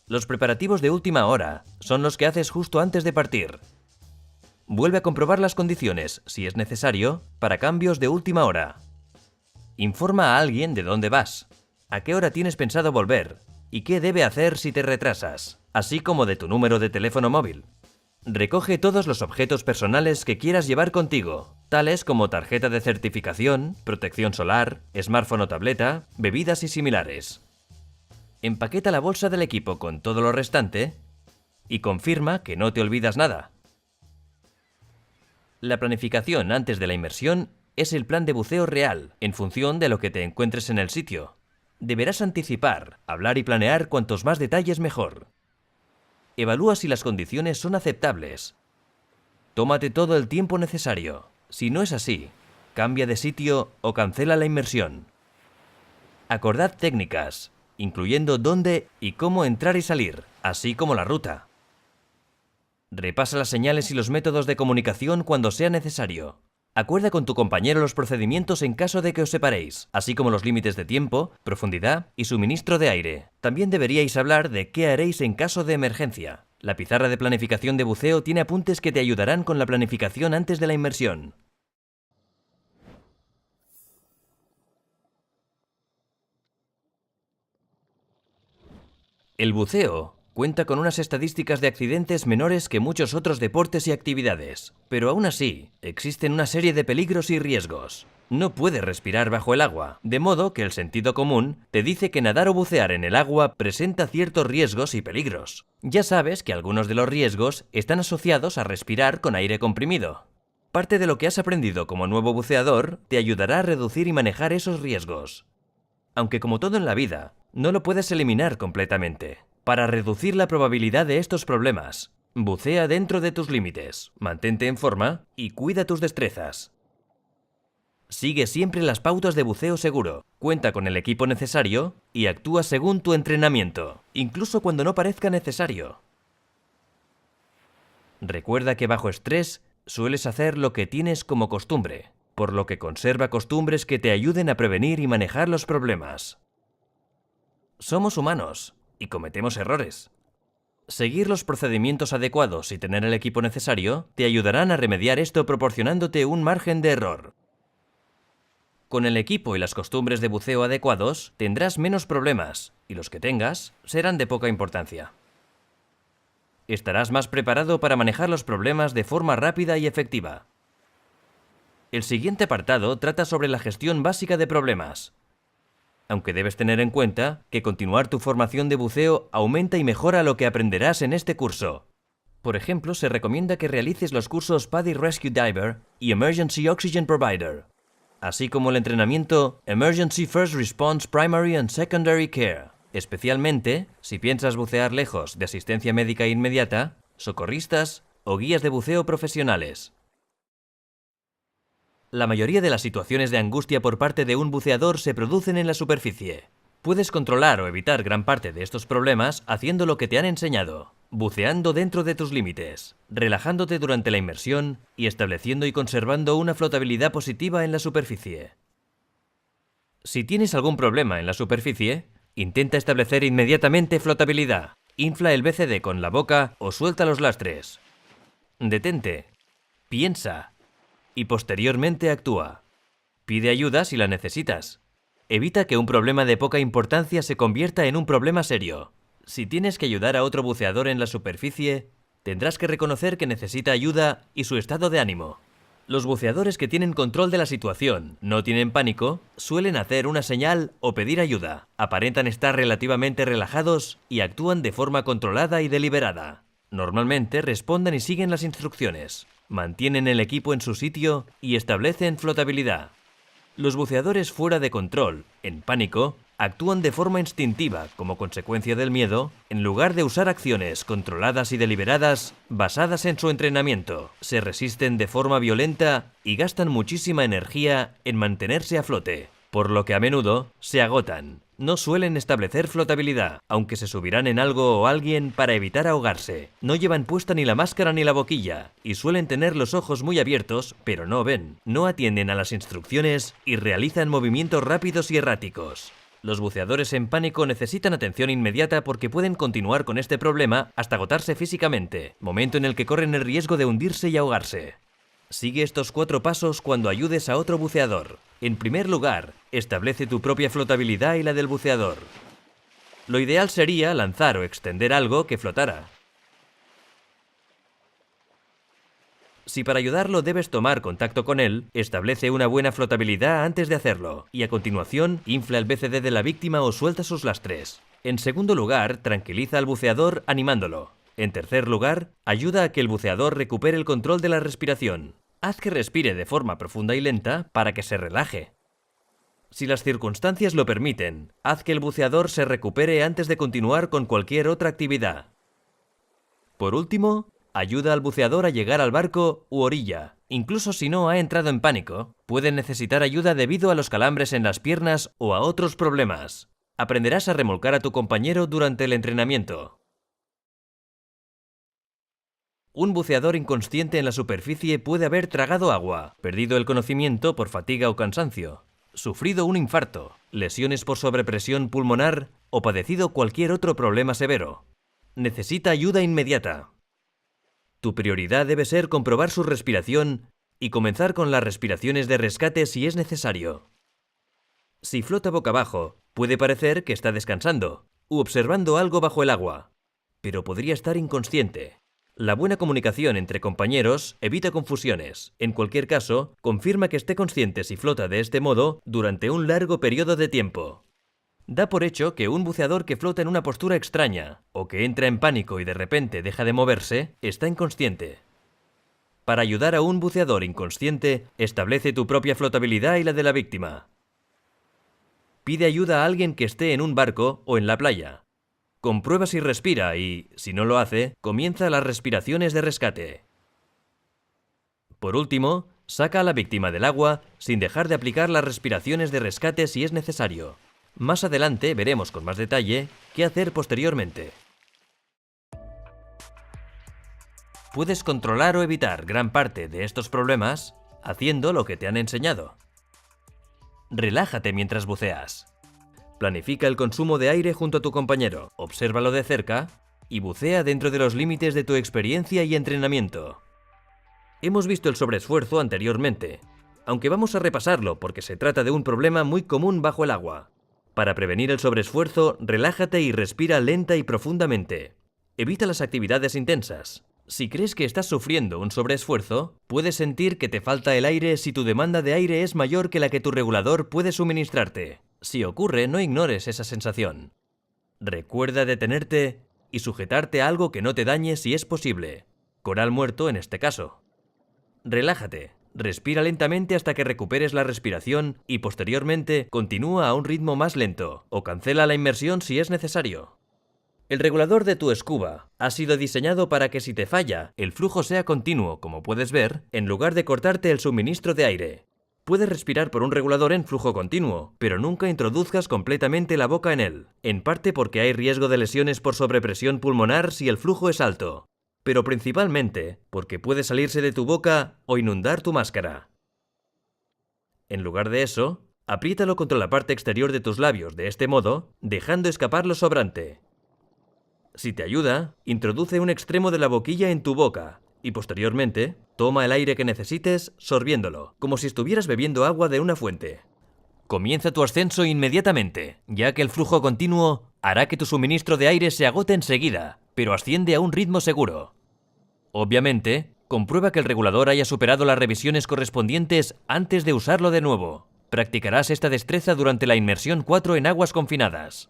S1: Los preparativos de última hora son los que haces justo antes de partir. Vuelve a comprobar las condiciones, si es necesario, para cambios de última hora. Informa a alguien de dónde vas, a qué hora tienes pensado volver y qué debe hacer si te retrasas, así como de tu número de teléfono móvil. Recoge todos los objetos personales que quieras llevar contigo, tales como tarjeta de certificación, protección solar, smartphone o tableta, bebidas y similares. Empaqueta la bolsa del equipo con todo lo restante y confirma que no te olvidas nada. La planificación antes de la inmersión es el plan de buceo real, en función de lo que te encuentres en el sitio. Deberás anticipar, hablar y planear cuantos más detalles mejor. Evalúa si las condiciones son aceptables. Tómate todo el tiempo necesario. Si no es así, cambia de sitio o cancela la inmersión. Acordad técnicas, incluyendo dónde y cómo entrar y salir, así como la ruta. Repasa las señales y los métodos de comunicación cuando sea necesario. Acuerda con tu compañero los procedimientos en caso de que os separéis, así como los límites de tiempo, profundidad y suministro de aire. También deberíais hablar de qué haréis en caso de emergencia. La pizarra de planificación de buceo tiene apuntes que te ayudarán con la planificación antes de la inmersión. El buceo cuenta con unas estadísticas de accidentes menores que muchos otros deportes y actividades, pero aún así, existen una serie de peligros y riesgos. No puedes respirar bajo el agua, de modo que el sentido común te dice que nadar o bucear en el agua presenta ciertos riesgos y peligros. Ya sabes que algunos de los riesgos están asociados a respirar con aire comprimido. Parte de lo que has aprendido como nuevo buceador te ayudará a reducir y manejar esos riesgos. Aunque como todo en la vida, no lo puedes eliminar completamente. Para reducir la probabilidad de estos problemas, bucea dentro de tus límites, mantente en forma y cuida tus destrezas. Sigue siempre las pautas de buceo seguro, cuenta con el equipo necesario y actúa según tu entrenamiento, incluso cuando no parezca necesario. Recuerda que bajo estrés sueles hacer lo que tienes como costumbre, por lo que conserva costumbres que te ayuden a prevenir y manejar los problemas. Somos humanos y cometemos errores. Seguir los procedimientos adecuados y tener el equipo necesario te ayudarán a remediar esto proporcionándote un margen de error. Con el equipo y las costumbres de buceo adecuados, tendrás menos problemas, y los que tengas serán de poca importancia. Estarás más preparado para manejar los problemas de forma rápida y efectiva. El siguiente apartado trata sobre la gestión básica de problemas. Aunque debes tener en cuenta que continuar tu formación de buceo aumenta y mejora lo que aprenderás en este curso. Por ejemplo, se recomienda que realices los cursos PADI Rescue Diver y Emergency Oxygen Provider, así como el entrenamiento Emergency First Response Primary and Secondary Care, especialmente si piensas bucear lejos de asistencia médica inmediata, socorristas o guías de buceo profesionales. La mayoría de las situaciones de angustia por parte de un buceador se producen en la superficie. Puedes controlar o evitar gran parte de estos problemas haciendo lo que te han enseñado, buceando dentro de tus límites, relajándote durante la inmersión y estableciendo y conservando una flotabilidad positiva en la superficie. Si tienes algún problema en la superficie, intenta establecer inmediatamente flotabilidad. Infla el BCD con la boca o suelta los lastres. Detente. Piensa. Y posteriormente actúa. Pide ayuda si la necesitas. Evita que un problema de poca importancia se convierta en un problema serio. Si tienes que ayudar a otro buceador en la superficie, tendrás que reconocer que necesita ayuda y su estado de ánimo. Los buceadores que tienen control de la situación, no tienen pánico, suelen hacer una señal o pedir ayuda, aparentan estar relativamente relajados y actúan de forma controlada y deliberada. Normalmente responden y siguen las instrucciones, mantienen el equipo en su sitio y establecen flotabilidad. Los buceadores fuera de control, en pánico, actúan de forma instintiva como consecuencia del miedo, en lugar de usar acciones controladas y deliberadas basadas en su entrenamiento. Se resisten de forma violenta y gastan muchísima energía en mantenerse a flote, por lo que a menudo se agotan. No suelen establecer flotabilidad, aunque se subirán en algo o alguien para evitar ahogarse. No llevan puesta ni la máscara ni la boquilla, y suelen tener los ojos muy abiertos, pero no ven. No atienden a las instrucciones y realizan movimientos rápidos y erráticos. Los buceadores en pánico necesitan atención inmediata porque pueden continuar con este problema hasta agotarse físicamente, momento en el que corren el riesgo de hundirse y ahogarse. Sigue estos 4 pasos cuando ayudes a otro buceador. En primer lugar, establece tu propia flotabilidad y la del buceador. Lo ideal sería lanzar o extender algo que flotara. Si para ayudarlo debes tomar contacto con él, establece una buena flotabilidad antes de hacerlo, y a continuación infla el BCD de la víctima o suelta sus lastres. En segundo lugar, tranquiliza al buceador animándolo. En tercer lugar, ayuda a que el buceador recupere el control de la respiración. Haz que respire de forma profunda y lenta para que se relaje. Si las circunstancias lo permiten, haz que el buceador se recupere antes de continuar con cualquier otra actividad. Por último, ayuda al buceador a llegar al barco u orilla. Incluso si no ha entrado en pánico, puede necesitar ayuda debido a los calambres en las piernas o a otros problemas. Aprenderás a remolcar a tu compañero durante el entrenamiento. Un buceador inconsciente en la superficie puede haber tragado agua, perdido el conocimiento por fatiga o cansancio, sufrido un infarto, lesiones por sobrepresión pulmonar o padecido cualquier otro problema severo. Necesita ayuda inmediata. Tu prioridad debe ser comprobar su respiración y comenzar con las respiraciones de rescate si es necesario. Si flota boca abajo, puede parecer que está descansando u observando algo bajo el agua, pero podría estar inconsciente. La buena comunicación entre compañeros evita confusiones. En cualquier caso, confirma que esté consciente si flota de este modo durante un largo periodo de tiempo. Da por hecho que un buceador que flota en una postura extraña o que entra en pánico y de repente deja de moverse, está inconsciente. Para ayudar a un buceador inconsciente, establece tu propia flotabilidad y la de la víctima. Pide ayuda a alguien que esté en un barco o en la playa. Comprueba si respira y, si no lo hace, comienza las respiraciones de rescate. Por último, saca a la víctima del agua sin dejar de aplicar las respiraciones de rescate si es necesario. Más adelante veremos con más detalle qué hacer posteriormente. Puedes controlar o evitar gran parte de estos problemas haciendo lo que te han enseñado. Relájate mientras buceas. Planifica el consumo de aire junto a tu compañero, obsérvalo de cerca y bucea dentro de los límites de tu experiencia y entrenamiento. Hemos visto el sobreesfuerzo anteriormente, aunque vamos a repasarlo porque se trata de un problema muy común bajo el agua. Para prevenir el sobreesfuerzo, relájate y respira lenta y profundamente. Evita las actividades intensas. Si crees que estás sufriendo un sobreesfuerzo, puedes sentir que te falta el aire si tu demanda de aire es mayor que la que tu regulador puede suministrarte. Si ocurre, no ignores esa sensación. Recuerda detenerte y sujetarte a algo que no te dañe si es posible. Coral muerto en este caso. Relájate, respira lentamente hasta que recuperes la respiración y posteriormente continúa a un ritmo más lento o cancela la inmersión si es necesario. El regulador de tu scuba ha sido diseñado para que si te falla, el flujo sea continuo, como puedes ver, en lugar de cortarte el suministro de aire. Puedes respirar por un regulador en flujo continuo, pero nunca introduzcas completamente la boca en él, en parte porque hay riesgo de lesiones por sobrepresión pulmonar si el flujo es alto, pero principalmente porque puede salirse de tu boca o inundar tu máscara. En lugar de eso, apriétalo contra la parte exterior de tus labios de este modo, dejando escapar lo sobrante. Si te ayuda, introduce un extremo de la boquilla en tu boca y posteriormente toma el aire que necesites sorbiéndolo, como si estuvieras bebiendo agua de una fuente. Comienza tu ascenso inmediatamente, ya que el flujo continuo hará que tu suministro de aire se agote enseguida, pero asciende a un ritmo seguro. Obviamente, comprueba que el regulador haya superado las revisiones correspondientes antes de usarlo de nuevo. Practicarás esta destreza durante la inmersión 4 en aguas confinadas.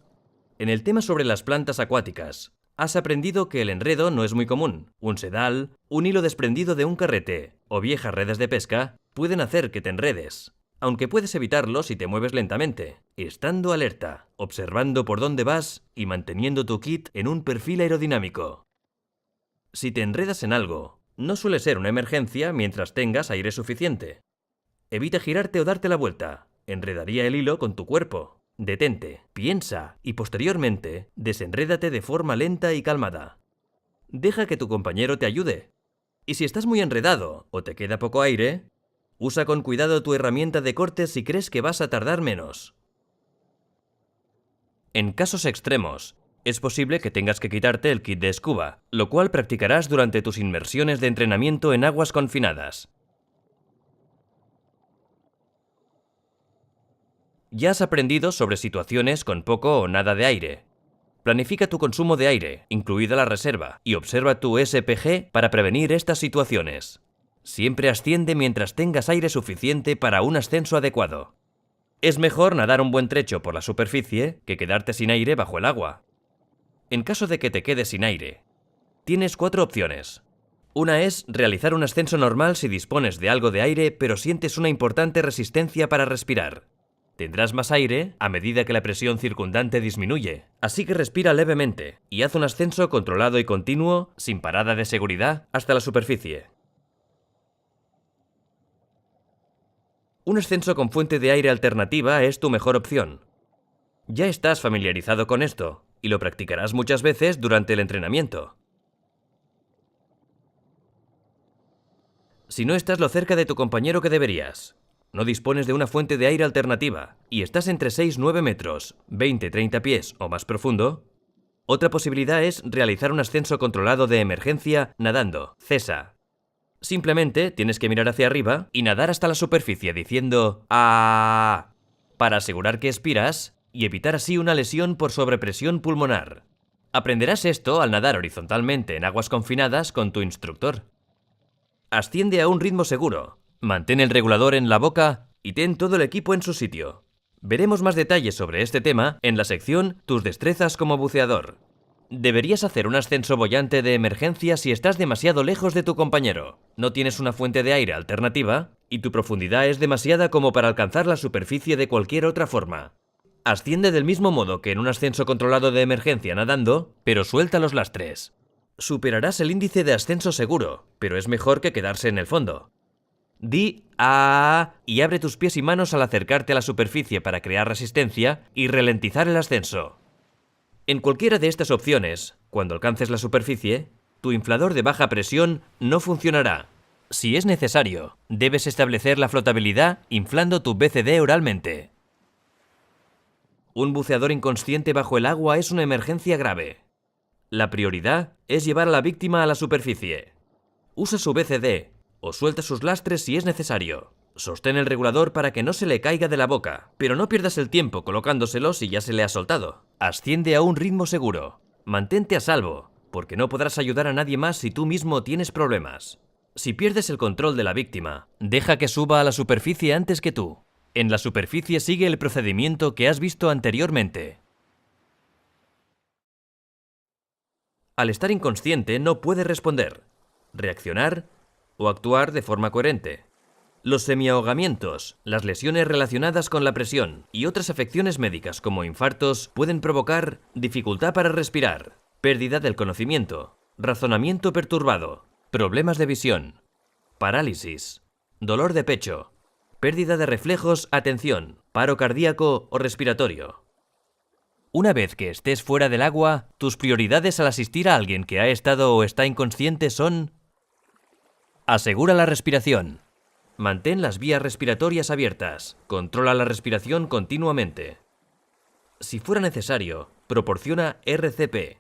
S1: En el tema sobre las plantas acuáticas, has aprendido que el enredo no es muy común. Un sedal, un hilo desprendido de un carrete o viejas redes de pesca pueden hacer que te enredes, aunque puedes evitarlo si te mueves lentamente, estando alerta, observando por dónde vas y manteniendo tu kit en un perfil aerodinámico. Si te enredas en algo, no suele ser una emergencia mientras tengas aire suficiente. Evita girarte o darte la vuelta, enredaría el hilo con tu cuerpo. Detente, piensa y posteriormente desenrédate de forma lenta y calmada. Deja que tu compañero te ayude. Y si estás muy enredado o te queda poco aire, usa con cuidado tu herramienta de corte si crees que vas a tardar menos. En casos extremos, es posible que tengas que quitarte el kit de scuba, lo cual practicarás durante tus inmersiones de entrenamiento en aguas confinadas. Ya has aprendido sobre situaciones con poco o nada de aire. Planifica tu consumo de aire, incluida la reserva, y observa tu SPG para prevenir estas situaciones. Siempre asciende mientras tengas aire suficiente para un ascenso adecuado. Es mejor nadar un buen trecho por la superficie que quedarte sin aire bajo el agua. En caso de que te quedes sin aire, tienes 4 opciones. Una es realizar un ascenso normal si dispones de algo de aire pero sientes una importante resistencia para respirar. Tendrás más aire a medida que la presión circundante disminuye, así que respira levemente y haz un ascenso controlado y continuo, sin parada de seguridad, hasta la superficie. Un ascenso con fuente de aire alternativa es tu mejor opción. Ya estás familiarizado con esto y lo practicarás muchas veces durante el entrenamiento. Si no estás lo cerca de tu compañero que deberías, no dispones de una fuente de aire alternativa y estás entre 6-9 metros, 20-30 pies o más profundo, otra posibilidad es realizar un ascenso controlado de emergencia nadando, CESA. Simplemente tienes que mirar hacia arriba y nadar hasta la superficie diciendo ¡ah! Para asegurar que expiras y evitar así una lesión por sobrepresión pulmonar. Aprenderás esto al nadar horizontalmente en aguas confinadas con tu instructor. Asciende a un ritmo seguro. Mantén el regulador en la boca y ten todo el equipo en su sitio. Veremos más detalles sobre este tema en la sección Tus destrezas como buceador. Deberías hacer un ascenso boyante de emergencia si estás demasiado lejos de tu compañero, no tienes una fuente de aire alternativa y tu profundidad es demasiada como para alcanzar la superficie de cualquier otra forma. Asciende del mismo modo que en un ascenso controlado de emergencia nadando, pero suelta los lastres. Superarás el índice de ascenso seguro, pero es mejor que quedarse en el fondo. Di ¡ah! Y abre tus pies y manos al acercarte a la superficie para crear resistencia y ralentizar el ascenso. En cualquiera de estas opciones, cuando alcances la superficie, tu inflador de baja presión no funcionará. Si es necesario, debes establecer la flotabilidad inflando tu BCD oralmente. Un buceador inconsciente bajo el agua es una emergencia grave. La prioridad es llevar a la víctima a la superficie. Usa su BCD o suelta sus lastres si es necesario. Sostén el regulador para que no se le caiga de la boca, pero no pierdas el tiempo colocándoselo si ya se le ha soltado. Asciende a un ritmo seguro. Mantente a salvo, porque no podrás ayudar a nadie más si tú mismo tienes problemas. Si pierdes el control de la víctima, deja que suba a la superficie antes que tú. En la superficie sigue el procedimiento que has visto anteriormente. Al estar inconsciente no puede responder, reaccionar o actuar de forma coherente. Los semiahogamientos, las lesiones relacionadas con la presión y otras afecciones médicas como infartos pueden provocar dificultad para respirar, pérdida del conocimiento, razonamiento perturbado, problemas de visión, parálisis, dolor de pecho, pérdida de reflejos, atención, paro cardíaco o respiratorio. Una vez que estés fuera del agua, tus prioridades al asistir a alguien que ha estado o está inconsciente son: asegura la respiración. Mantén las vías respiratorias abiertas. Controla la respiración continuamente. Si fuera necesario, proporciona RCP.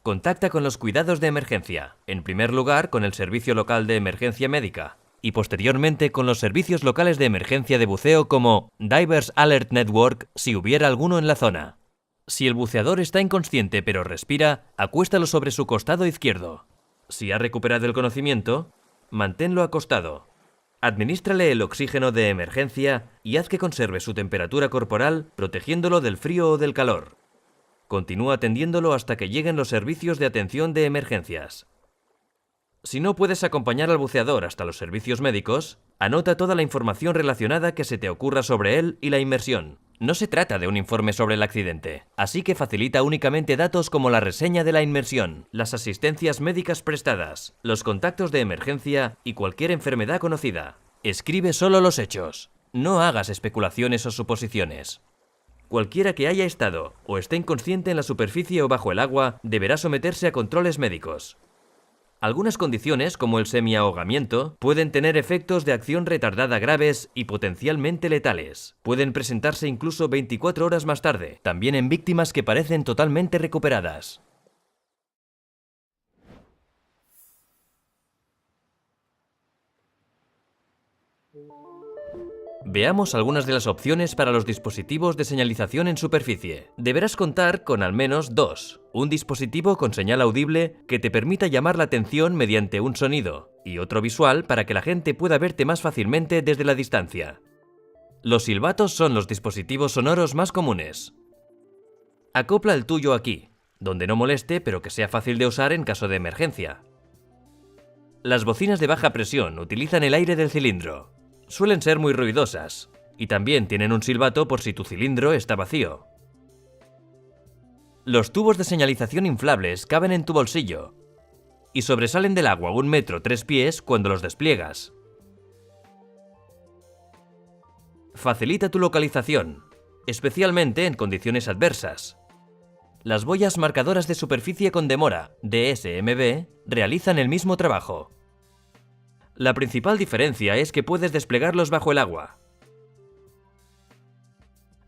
S1: Contacta con los cuidados de emergencia, en primer lugar con el Servicio Local de Emergencia Médica y posteriormente con los servicios locales de emergencia de buceo como Divers Alert Network si hubiera alguno en la zona. Si el buceador está inconsciente pero respira, acuéstalo sobre su costado izquierdo. Si ha recuperado el conocimiento, manténlo acostado. Adminístrale el oxígeno de emergencia y haz que conserve su temperatura corporal, protegiéndolo del frío o del calor. Continúa atendiéndolo hasta que lleguen los servicios de atención de emergencias. Si no puedes acompañar al buceador hasta los servicios médicos, anota toda la información relacionada que se te ocurra sobre él y la inmersión. No se trata de un informe sobre el accidente, así que facilita únicamente datos como la reseña de la inmersión, las asistencias médicas prestadas, los contactos de emergencia y cualquier enfermedad conocida. Escribe solo los hechos. No hagas especulaciones o suposiciones. Cualquiera que haya estado o esté inconsciente en la superficie o bajo el agua deberá someterse a controles médicos. Algunas condiciones, como el semiahogamiento, pueden tener efectos de acción retardada graves y potencialmente letales. Pueden presentarse incluso 24 horas más tarde, también en víctimas que parecen totalmente recuperadas. Veamos algunas de las opciones para los dispositivos de señalización en superficie. Deberás contar con al menos dos. Un dispositivo con señal audible que te permita llamar la atención mediante un sonido, y otro visual para que la gente pueda verte más fácilmente desde la distancia. Los silbatos son los dispositivos sonoros más comunes. Acopla el tuyo aquí, donde no moleste pero que sea fácil de usar en caso de emergencia. Las bocinas de baja presión utilizan el aire del cilindro. Suelen ser muy ruidosas, y también tienen un silbato por si tu cilindro está vacío. Los tubos de señalización inflables caben en tu bolsillo, y sobresalen del agua 1 metro 3 pies cuando los despliegas. Facilita tu localización, especialmente en condiciones adversas. Las boyas marcadoras de superficie con demora, DSMB, realizan el mismo trabajo. La principal diferencia es que puedes desplegarlos bajo el agua.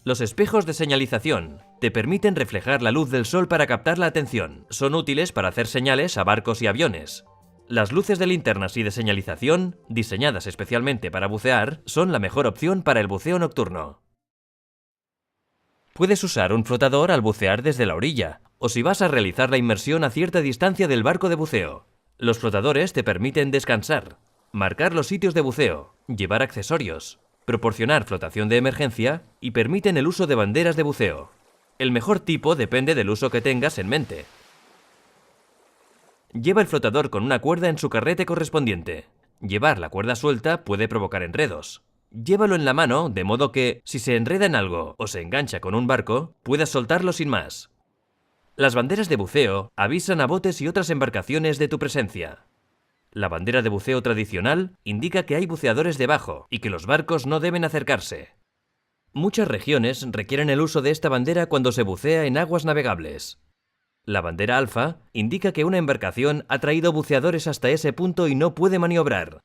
S1: Los espejos de señalización te permiten reflejar la luz del sol para captar la atención. Son útiles para hacer señales a barcos y aviones. Las luces de linternas y de señalización, diseñadas especialmente para bucear, son la mejor opción para el buceo nocturno. Puedes usar un flotador al bucear desde la orilla, o si vas a realizar la inmersión a cierta distancia del barco de buceo. Los flotadores te permiten descansar, marcar los sitios de buceo, llevar accesorios, proporcionar flotación de emergencia y permiten el uso de banderas de buceo. El mejor tipo depende del uso que tengas en mente. Lleva el flotador con una cuerda en su carrete correspondiente. Llevar la cuerda suelta puede provocar enredos. Llévalo en la mano de modo que, si se enreda en algo o se engancha con un barco, puedas soltarlo sin más. Las banderas de buceo avisan a botes y otras embarcaciones de tu presencia. La bandera de buceo tradicional indica que hay buceadores debajo y que los barcos no deben acercarse. Muchas regiones requieren el uso de esta bandera cuando se bucea en aguas navegables. La bandera alfa indica que una embarcación ha traído buceadores hasta ese punto y no puede maniobrar.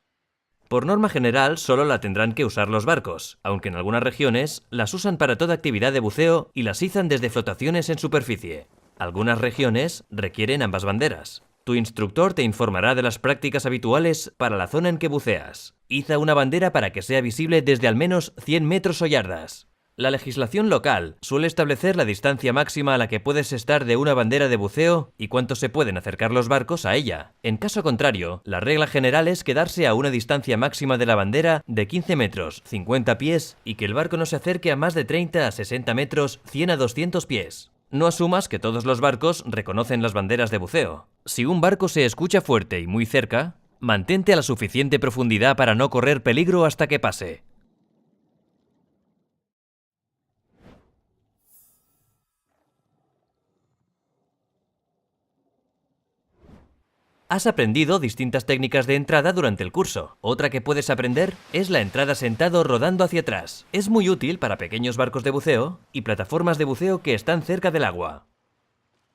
S1: Por norma general, solo la tendrán que usar los barcos, aunque en algunas regiones las usan para toda actividad de buceo y las izan desde flotaciones en superficie. Algunas regiones requieren ambas banderas. Tu instructor te informará de las prácticas habituales para la zona en que buceas. Iza una bandera para que sea visible desde al menos 100 metros o yardas. La legislación local suele establecer la distancia máxima a la que puedes estar de una bandera de buceo y cuánto se pueden acercar los barcos a ella. En caso contrario, la regla general es quedarse a una distancia máxima de la bandera de 15 metros, 50 pies, y que el barco no se acerque a más de 30 a 60 metros, 100 a 200 pies. No asumas que todos los barcos reconocen las banderas de buceo. Si un barco se escucha fuerte y muy cerca, mantente a la suficiente profundidad para no correr peligro hasta que pase. Has aprendido distintas técnicas de entrada durante el curso. Otra que puedes aprender es la entrada sentado rodando hacia atrás. Es muy útil para pequeños barcos de buceo y plataformas de buceo que están cerca del agua.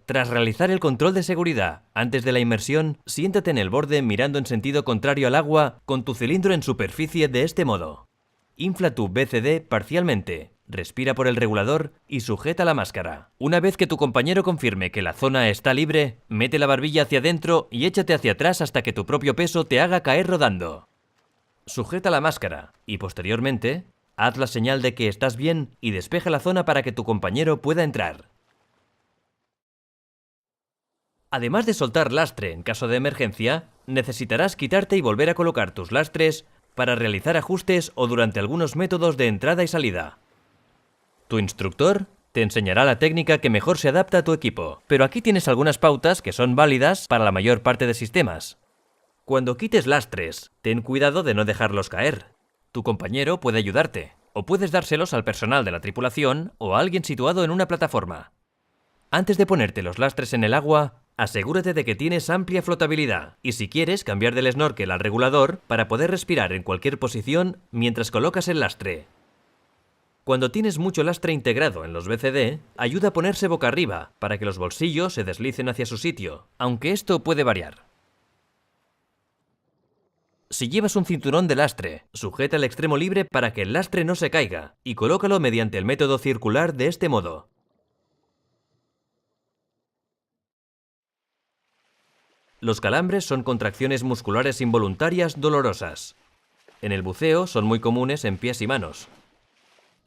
S1: Tras realizar el control de seguridad antes de la inmersión, siéntate en el borde mirando en sentido contrario al agua con tu cilindro en superficie de este modo. Infla tu BCD parcialmente. Respira por el regulador y sujeta la máscara. Una vez que tu compañero confirme que la zona está libre, mete la barbilla hacia adentro y échate hacia atrás hasta que tu propio peso te haga caer rodando. Sujeta la máscara y posteriormente, haz la señal de que estás bien y despeja la zona para que tu compañero pueda entrar. Además de soltar lastre en caso de emergencia, necesitarás quitarte y volver a colocar tus lastres para realizar ajustes o durante algunos métodos de entrada y salida. Tu instructor te enseñará la técnica que mejor se adapta a tu equipo, pero aquí tienes algunas pautas que son válidas para la mayor parte de sistemas. Cuando quites lastres, ten cuidado de no dejarlos caer. Tu compañero puede ayudarte, o puedes dárselos al personal de la tripulación o a alguien situado en una plataforma. Antes de ponerte los lastres en el agua, asegúrate de que tienes amplia flotabilidad y si quieres cambiar del snorkel al regulador para poder respirar en cualquier posición mientras colocas el lastre. Cuando tienes mucho lastre integrado en los BCD, ayuda a ponerse boca arriba para que los bolsillos se deslicen hacia su sitio, aunque esto puede variar. Si llevas un cinturón de lastre, sujeta el extremo libre para que el lastre no se caiga y colócalo mediante el método circular de este modo. Los calambres son contracciones musculares involuntarias dolorosas. En el buceo son muy comunes en pies y manos.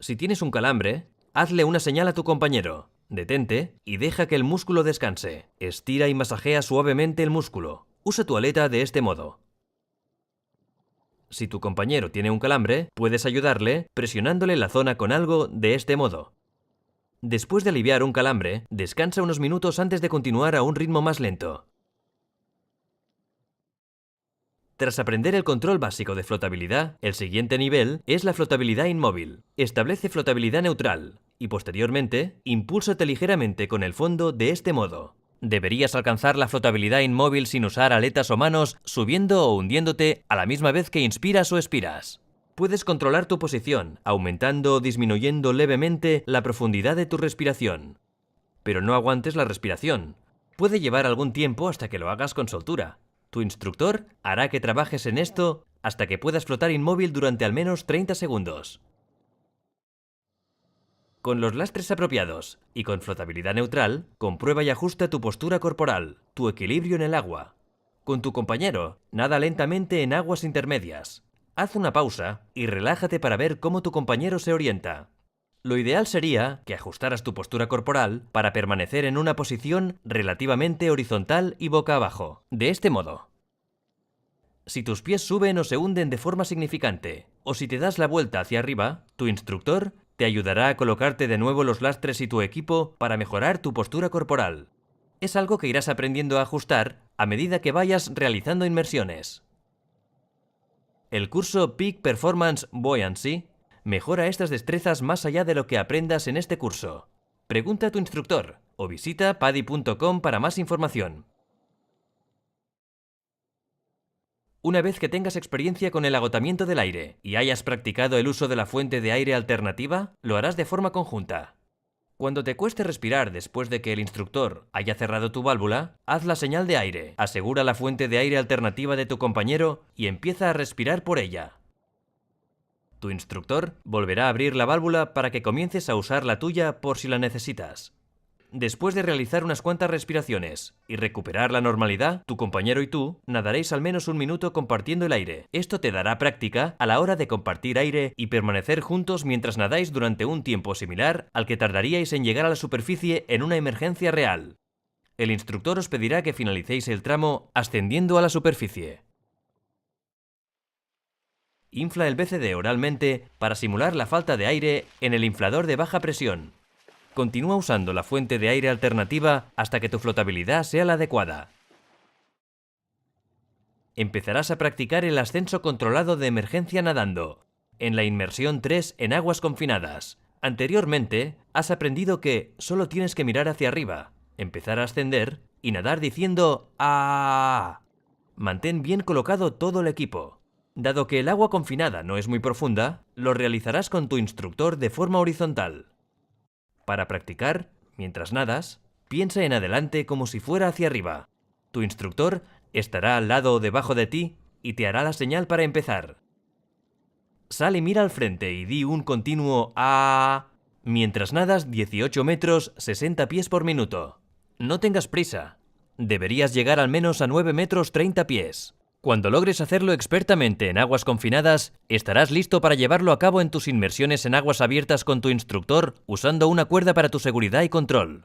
S1: Si tienes un calambre, hazle una señal a tu compañero. Detente y deja que el músculo descanse. Estira y masajea suavemente el músculo. Usa tu aleta de este modo. Si tu compañero tiene un calambre, puedes ayudarle presionándole la zona con algo de este modo. Después de aliviar un calambre, descansa unos minutos antes de continuar a un ritmo más lento. Tras aprender el control básico de flotabilidad, el siguiente nivel es la flotabilidad inmóvil. Establece flotabilidad neutral y posteriormente, impúlsate ligeramente con el fondo de este modo. Deberías alcanzar la flotabilidad inmóvil sin usar aletas o manos, subiendo o hundiéndote a la misma vez que inspiras o expiras. Puedes controlar tu posición, aumentando o disminuyendo levemente la profundidad de tu respiración. Pero no aguantes la respiración. Puede llevar algún tiempo hasta que lo hagas con soltura. Tu instructor hará que trabajes en esto hasta que puedas flotar inmóvil durante al menos 30 segundos. Con los lastres apropiados y con flotabilidad neutral, comprueba y ajusta tu postura corporal, tu equilibrio en el agua. Con tu compañero, nada lentamente en aguas intermedias. Haz una pausa y relájate para ver cómo tu compañero se orienta. Lo ideal sería que ajustaras tu postura corporal para permanecer en una posición relativamente horizontal y boca abajo, de este modo. Si tus pies suben o se hunden de forma significante, o si te das la vuelta hacia arriba, tu instructor te ayudará a colocarte de nuevo los lastres y tu equipo para mejorar tu postura corporal. Es algo que irás aprendiendo a ajustar a medida que vayas realizando inmersiones. El curso Peak Performance Buoyancy mejora estas destrezas más allá de lo que aprendas en este curso. Pregunta a tu instructor o visita PADI.com para más información. Una vez que tengas experiencia con el agotamiento del aire y hayas practicado el uso de la fuente de aire alternativa, lo harás de forma conjunta. Cuando te cueste respirar después de que el instructor haya cerrado tu válvula, haz la señal de aire, asegura la fuente de aire alternativa de tu compañero y empieza a respirar por ella. Tu instructor volverá a abrir la válvula para que comiences a usar la tuya por si la necesitas. Después de realizar unas cuantas respiraciones y recuperar la normalidad, tu compañero y tú nadaréis al menos 1 minuto compartiendo el aire. Esto te dará práctica a la hora de compartir aire y permanecer juntos mientras nadáis durante un tiempo similar al que tardaríais en llegar a la superficie en una emergencia real. El instructor os pedirá que finalicéis el tramo ascendiendo a la superficie. Infla el BCD oralmente para simular la falta de aire en el inflador de baja presión. Continúa usando la fuente de aire alternativa hasta que tu flotabilidad sea la adecuada. Empezarás a practicar el ascenso controlado de emergencia nadando, en la inmersión 3 en aguas confinadas. Anteriormente, has aprendido que solo tienes que mirar hacia arriba, empezar a ascender y nadar diciendo ¡ah! Mantén bien colocado todo el equipo. Dado que el agua confinada no es muy profunda, lo realizarás con tu instructor de forma horizontal. Para practicar, mientras nadas, piensa en adelante como si fuera hacia arriba. Tu instructor estará al lado o debajo de ti y te hará la señal para empezar. Sal y mira al frente y di un continuo ¡ah! Mientras nadas 18 metros 60 pies por minuto. No tengas prisa. Deberías llegar al menos a 9 metros 30 pies. Cuando logres hacerlo expertamente en aguas confinadas, estarás listo para llevarlo a cabo en tus inmersiones en aguas abiertas con tu instructor usando una cuerda para tu seguridad y control.